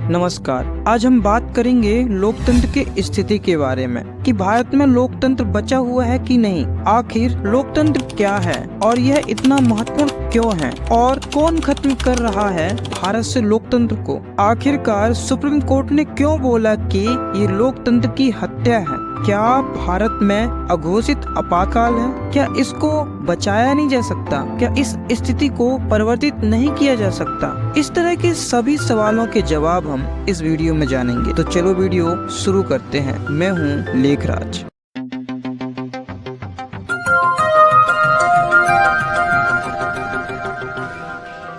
नमस्कार। आज हम बात करेंगे लोकतंत्र की स्थिति के बारे में कि भारत में लोकतंत्र बचा हुआ है कि नहीं, आखिर लोकतंत्र क्या है और यह इतना महत्वपूर्ण क्यों है और कौन खत्म कर रहा है भारत से लोकतंत्र को। आखिरकार सुप्रीम कोर्ट ने क्यों बोला कि ये लोकतंत्र की हत्या है। क्या भारत में अघोषित आपातकाल है? क्या इसको बचाया नहीं जा सकता? क्या इस स्थिति को परिवर्तित नहीं किया जा सकता? इस तरह के सभी सवालों के जवाब हम इस वीडियो में जानेंगे। तो चलो वीडियो शुरू करते हैं। मैं हूँ लेखराज।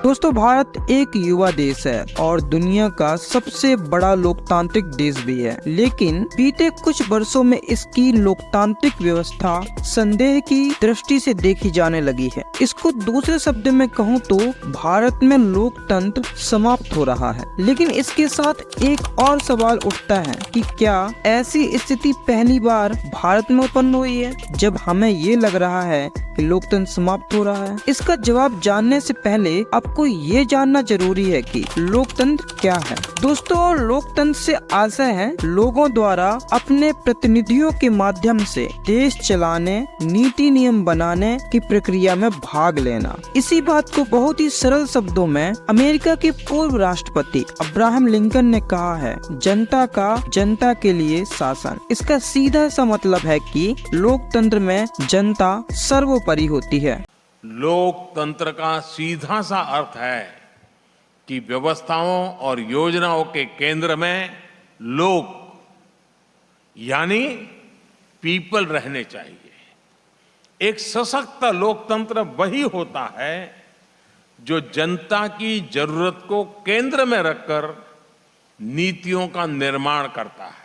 दोस्तों, भारत एक युवा देश है और दुनिया का सबसे बड़ा लोकतांत्रिक देश भी है, लेकिन बीते कुछ वर्षों में इसकी लोकतांत्रिक व्यवस्था संदेह की दृष्टि से देखी जाने लगी है। इसको दूसरे शब्द में कहूँ तो भारत में लोकतंत्र समाप्त हो रहा है। लेकिन इसके साथ एक और सवाल उठता है कि क्या ऐसी स्थिति पहली बार भारत में उत्पन्न हुई है जब हमें ये लग रहा है कि लोकतंत्र समाप्त हो रहा है। इसका जवाब जानने से पहले आपको ये जानना जरूरी है कि लोकतंत्र क्या है। दोस्तों, लोकतंत्र से आशय है लोगों द्वारा अपने प्रतिनिधियों के माध्यम से देश चलाने, नीति नियम बनाने की प्रक्रिया में भाग लेना। इसी बात को बहुत ही सरल शब्दों में अमेरिका के पूर्व राष्ट्रपति अब्राहम लिंकन ने कहा है, जनता का जनता के लिए शासन। इसका सीधा सा मतलब है कि लोकतंत्र में जनता सर्वोपरि होती है। लोकतंत्र का सीधा सा अर्थ है कि व्यवस्थाओं और योजनाओं के केंद्र में लोग यानी पीपल रहने चाहिए। एक सशक्त लोकतंत्र वही होता है जो जनता की जरूरत को केंद्र में रखकर नीतियों का निर्माण करता है।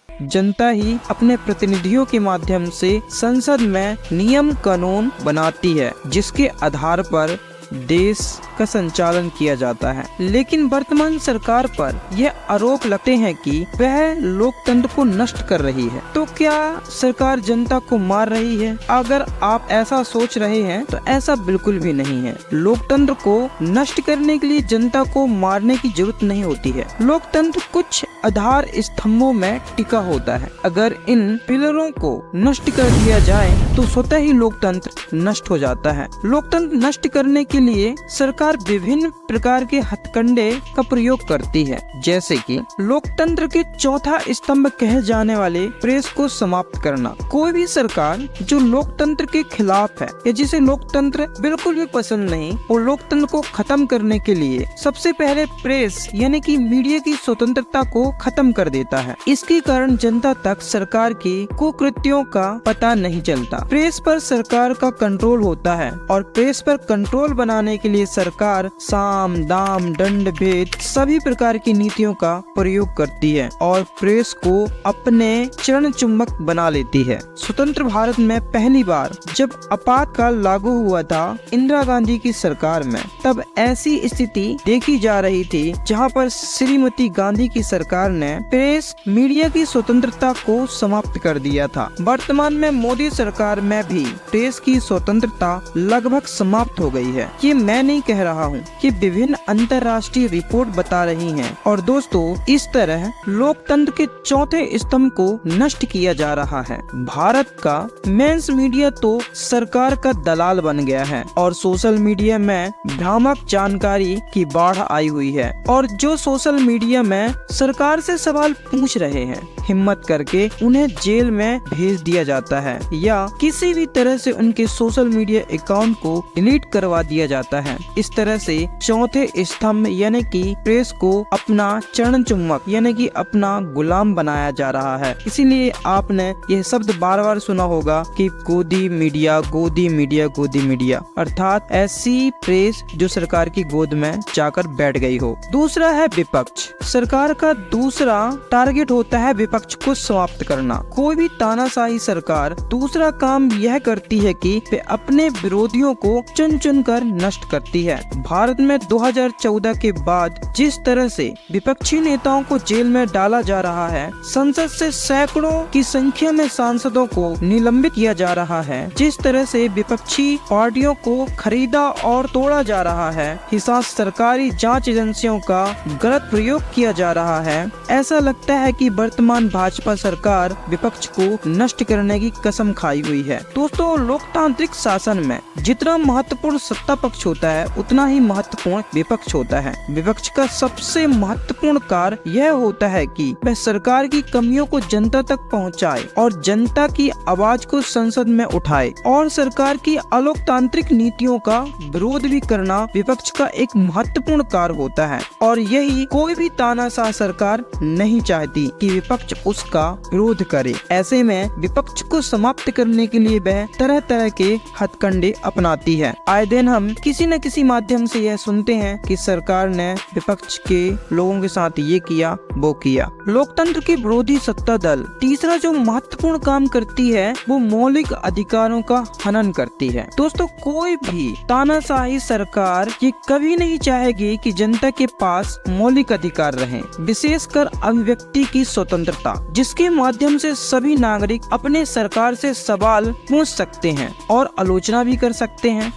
जनता ही अपने प्रतिनिधियों के माध्यम से संसद में नियम कानून बनाती है, जिसके आधार पर देश का संचालन किया जाता है। लेकिन वर्तमान सरकार पर यह आरोप लगते हैं कि वह लोकतंत्र को नष्ट कर रही है। तो क्या सरकार जनता को मार रही है? अगर आप ऐसा सोच रहे हैं तो ऐसा बिल्कुल भी नहीं है। लोकतंत्र को नष्ट करने के लिए जनता को मारने की जरूरत नहीं होती है। लोकतंत्र कुछ आधार स्तंभों में टिका होता है। अगर इन पिलरों को नष्ट कर दिया जाए तो स्वतः ही लोकतंत्र नष्ट हो जाता है। लोकतंत्र नष्ट करने के लिए सरकार विभिन्न प्रकार के हथकंडे का प्रयोग करती है, जैसे कि लोकतंत्र के चौथा स्तंभ कहे जाने वाले प्रेस को समाप्त करना। कोई भी सरकार जो लोकतंत्र के खिलाफ है या जिसे लोकतंत्र बिल्कुल भी पसंद नहीं, वो लोकतंत्र को खत्म करने के लिए सबसे पहले प्रेस यानी कि मीडिया की स्वतंत्रता को खत्म कर देता है। इसके कारण जनता तक सरकार की कुकृत्यों का पता नहीं चलता। प्रेस पर सरकार का कंट्रोल होता है और प्रेस पर कंट्रोल बनाने के लिए सरकार साम दाम दंड भेद सभी प्रकार की नीतियों का प्रयोग करती है और प्रेस को अपने चरण चुंबक बना लेती है। स्वतंत्र भारत में पहली बार जब आपातकाल लागू हुआ था इंदिरा गांधी की सरकार में, तब ऐसी स्थिति देखी जा रही थी जहां पर श्रीमती गांधी की सरकार ने प्रेस मीडिया की स्वतंत्रता को समाप्त कर दिया था। वर्तमान में मोदी सरकार में भी प्रेस की स्वतंत्रता लगभग समाप्त हो गई है। ये मैं नहीं कह रहा हूँ कि विभिन्न अंतर्राष्ट्रीय रिपोर्ट बता रही हैं। और दोस्तों, इस तरह लोकतंत्र के चौथे स्तंभ को नष्ट किया जा रहा है। भारत का मेंस मीडिया तो सरकार का दलाल बन गया है और सोशल मीडिया में भ्रामक जानकारी की बाढ़ आई हुई है। और जो सोशल मीडिया में सरकार से सवाल पूछ रहे हैं, हिम्मत करके उन्हें जेल में भेज दिया जाता है या किसी भी तरह से उनके सोशल मीडिया अकाउंट को डिलीट करवा दिया जाता है। इस तरह से चौथे स्तंभ यानी कि प्रेस को अपना चरण चुम्बक यानी कि अपना गुलाम बनाया जा रहा है। इसीलिए आपने यह शब्द बार बार सुना होगा कि गोदी मीडिया गोदी मीडिया गोदी मीडिया, अर्थात ऐसी प्रेस जो सरकार की गोद में जाकर बैठ गई हो। दूसरा है विपक्ष। सरकार का दूसरा टारगेट होता है विपक्ष को समाप्त करना। कोई भी तानाशाही सरकार दूसरा काम यह करती है कि वे अपने विरोधियों को चुन चुन कर नष्ट करती है। भारत में 2014 के बाद जिस तरह से विपक्षी नेताओं को जेल में डाला जा रहा है, संसद से सैकड़ों की संख्या में सांसदों को निलंबित किया जा रहा है, जिस तरह से विपक्षी पार्टियों को खरीदा और तोड़ा जा रहा है, हिसाब सरकारी जांच एजेंसियों का गलत प्रयोग किया जा रहा है, ऐसा लगता है कि वर्तमान भाजपा सरकार विपक्ष को नष्ट करने की कसम खाई हुई है। दोस्तों, लोकतांत्रिक शासन में जितना महत्वपूर्ण सत्ता पक्ष होता है, उतना ही महत्वपूर्ण विपक्ष होता है। विपक्ष का सबसे महत्वपूर्ण कार्य यह होता है कि वह सरकार की कमियों को जनता तक पहुंचाए और जनता की आवाज को संसद में उठाए, और सरकार की अलोकतांत्रिक नीतियों का विरोध भी करना विपक्ष का एक महत्वपूर्ण कार्य होता है। और यही कोई भी तानाशाह सरकार नहीं चाहती कि विपक्ष उसका विरोध करे। ऐसे में विपक्ष को समाप्त करने के लिए वह तरह तरह के हथकंडे अपनाती है। आए दिन हम किसी न किसी माध्यम से यह सुनते हैं कि सरकार ने विपक्ष के लोगों के साथ ये किया, वो किया। लोकतंत्र की विरोधी सत्ता दल तीसरा जो महत्वपूर्ण काम करती है, वो मौलिक अधिकारों का हनन करती है। दोस्तों, कोई भी तानाशाही सरकार ये कभी नहीं चाहेगी कि जनता के पास मौलिक अधिकार रहें, विशेषकर अभिव्यक्ति की स्वतंत्रता, जिसके माध्यम से सभी नागरिक अपने सरकार से सवाल पूछ सकते हैं और आलोचना भी कर सकते हैं।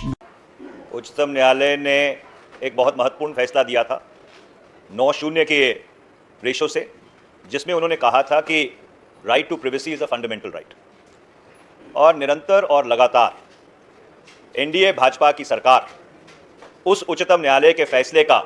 उच्चतम न्यायालय ने एक बहुत महत्वपूर्ण फैसला दिया था 9-0 के रेशो से, जिसमें उन्होंने कहा था कि right to privacy is a fundamental right. और निरंतर और लगातार एनडीए भाजपा की सरकार उस उच्चतम न्यायालय के फैसले का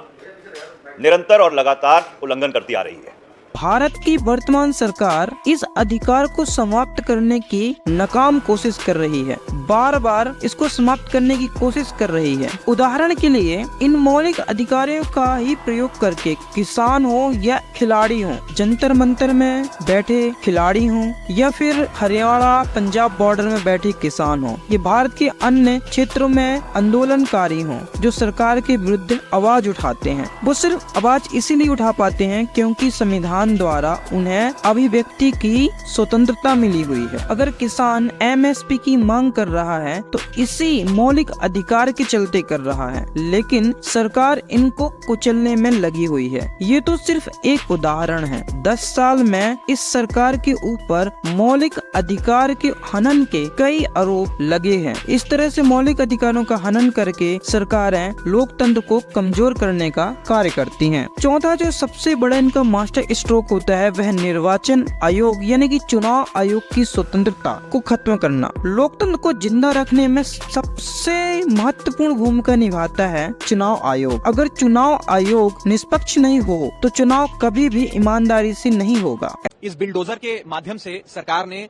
निरंतर और लगातार उल्लंघन करती आ रही है। भारत की वर्तमान सरकार इस अधिकार को समाप्त करने की नाकाम कोशिश कर रही है, बार बार इसको समाप्त करने की कोशिश कर रही है। उदाहरण के लिए इन मौलिक अधिकारों का ही प्रयोग करके किसान हो या खिलाड़ी हो, जंतर मंतर में बैठे खिलाड़ी हो या फिर हरियाणा पंजाब बॉर्डर में बैठे किसान हो, ये भारत के अन्य क्षेत्रों में आंदोलनकारी हो जो सरकार के विरुद्ध आवाज उठाते हैं, वो सिर्फ आवाज इसीलिए उठा पाते हैं क्योंकि संविधान द्वारा उन्हें अभिव्यक्ति की स्वतंत्रता मिली हुई है। अगर किसान एमएसपी की मांग कर रहा है तो इसी मौलिक अधिकार के चलते कर रहा है, लेकिन सरकार इनको कुचलने में लगी हुई है। ये तो सिर्फ एक उदाहरण है। 10 साल में इस सरकार के ऊपर मौलिक अधिकार के हनन के कई आरोप लगे हैं। इस तरह से मौलिक अधिकारों का हनन करके सरकारें लोकतंत्र को कमजोर करने का कार्य करती हैं। चौथा जो सबसे बड़ा इनका मास्टर स्ट्रोक होता है, वह निर्वाचन आयोग यानी कि चुनाव आयोग की स्वतंत्रता को खत्म करना। लोकतंत्र को जिंदा रखने में सबसे महत्वपूर्ण भूमिका निभाता है चुनाव आयोग। अगर चुनाव आयोग निष्पक्ष नहीं हो तो चुनाव कभी भी ईमानदारी से नहीं होगा। इस बिल्डोजर के माध्यम से सरकार ने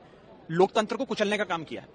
लोकतंत्र को कुचलने का काम किया है।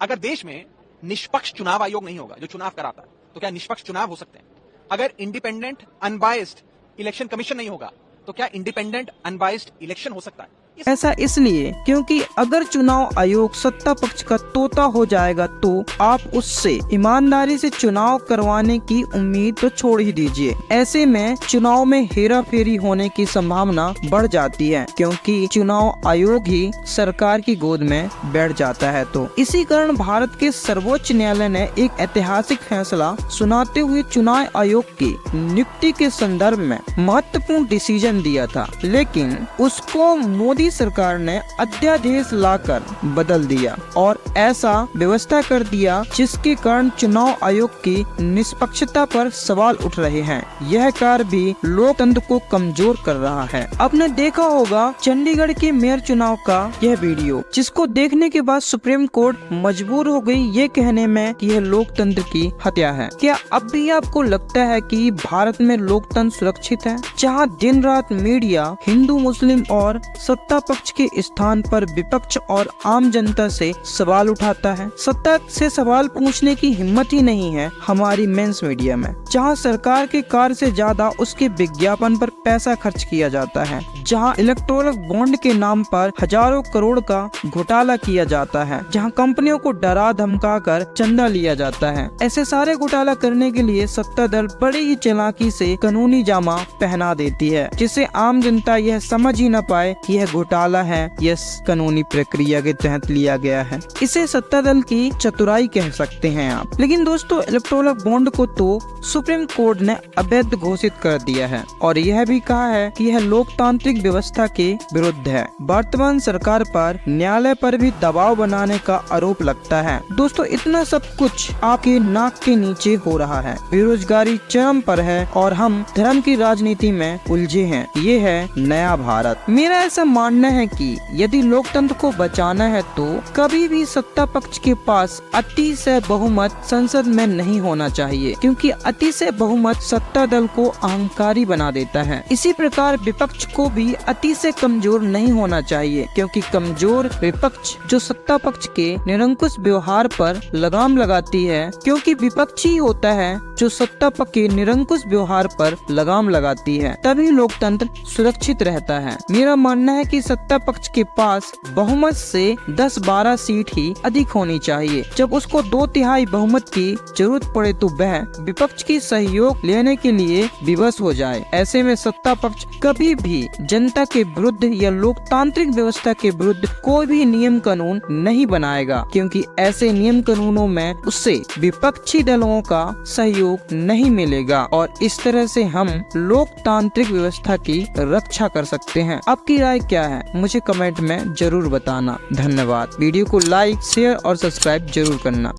अगर देश में निष्पक्ष चुनाव आयोग नहीं होगा जो चुनाव कराता है, तो क्या निष्पक्ष चुनाव हो सकते हैं? अगर इंडिपेंडेंट अनबायस्ड इलेक्शन कमीशन नहीं होगा तो क्या इंडिपेंडेंट अनबायस्ड इलेक्शन हो सकता है? ऐसा इसलिए क्योंकि अगर चुनाव आयोग सत्ता पक्ष का तोता हो जाएगा तो आप उससे ईमानदारी से चुनाव करवाने की उम्मीद तो छोड़ ही दीजिए। ऐसे में चुनाव में हेरा फेरी होने की संभावना बढ़ जाती है क्योंकि चुनाव आयोग ही सरकार की गोद में बैठ जाता है। तो इसी कारण भारत के सर्वोच्च न्यायालय ने एक ऐतिहासिक फैसला सुनाते हुए चुनाव आयोग की नियुक्ति के संदर्भ में महत्वपूर्ण डिसीजन दिया था, लेकिन उसको मोदी सरकार ने अध्यादेश लाकर बदल दिया और ऐसा व्यवस्था कर दिया जिसके कारण चुनाव आयोग की निष्पक्षता पर सवाल उठ रहे हैं। यह कार्य भी लोकतंत्र को कमजोर कर रहा है। आपने देखा होगा चंडीगढ़ के मेयर चुनाव का यह वीडियो, जिसको देखने के बाद सुप्रीम कोर्ट मजबूर हो गई ये कहने में कि यह लोकतंत्र की हत्या है। क्या अब भी आपको लगता है कि भारत में लोकतंत्र सुरक्षित है, जहां दिन रात मीडिया हिंदू मुस्लिम और सत्ता पक्ष के स्थान पर विपक्ष और आम जनता से सवाल उठाता है? सत्ता से सवाल पूछने की हिम्मत ही नहीं है हमारी मेंस मीडिया में, जहां सरकार के कार्य से ज्यादा उसके विज्ञापन पर पैसा खर्च किया जाता है, जहां इलेक्टोरल बॉन्ड के नाम पर हजारों करोड़ का घोटाला किया जाता है, जहां कंपनियों को डरा धमका कर चंदा लिया जाता है। ऐसे सारे घोटाला करने के लिए सत्ता दल बड़ी ही चालाकी से कानूनी जामा पहना देती है, जिससे आम जनता यह समझ ही न पाए कि यह घोटाला है यह कानूनी प्रक्रिया के तहत लिया गया है। इसे सत्ता दल की चतुराई कह सकते हैं आप। लेकिन दोस्तों इलेक्टोरल बॉन्ड को तो सुप्रीम कोर्ट ने अवैध घोषित कर दिया है और यह भी कहा है कि यह लोकतांत्रिक व्यवस्था के विरुद्ध है। वर्तमान सरकार पर न्यायालय पर भी दबाव बनाने का आरोप लगता है। दोस्तों इतना सब कुछ आपके नाक के नीचे हो रहा है। बेरोजगारी चरम पर है और हम धर्म की राजनीति में उलझे हैं। ये है नया भारत। मेरा ऐसा मानना है कि यदि लोकतंत्र को बचाना है तो कभी भी सत्ता पक्ष के पास अतिशय बहुमत संसद में नहीं होना चाहिए, क्योंकि अतिशय बहुमत सत्ता दल को अहंकारी बना देता है। इसी प्रकार विपक्ष को भी अतिशय कमजोर नहीं होना चाहिए, क्योंकि कमजोर विपक्ष जो सत्ता पक्ष के निरंकुश व्यवहार पर लगाम लगाती है, क्योंकि विपक्ष ही होता है जो सत्ता पक्ष के निरंकुश व्यवहार पर लगाम लगाती है, तभी लोकतंत्र सुरक्षित रहता है। मेरा मानना है कि सत्ता पक्ष के पास बहुमत से 10-12 सीट ही अधिक होनी चाहिए। जब उसको 2/3 बहुमत की जरूरत पड़े तो वह विपक्ष की सहयोग लेने के लिए विवश हो जाए। ऐसे में सत्ता पक्ष कभी भी जनता के विरुद्ध या लोकतांत्रिक व्यवस्था के विरुद्ध कोई भी नियम कानून नहीं बनाएगा, क्योंकि ऐसे नियम कानूनों में उससे विपक्षी दलों का सहयोग नहीं मिलेगा और इस तरह से हम लोकतांत्रिक व्यवस्था की रक्षा कर सकते हैं। आपकी राय क्या है मुझे कमेंट में जरूर बताना। धन्यवाद। वीडियो को लाइक, शेयर और सब्सक्राइब जरूर करना।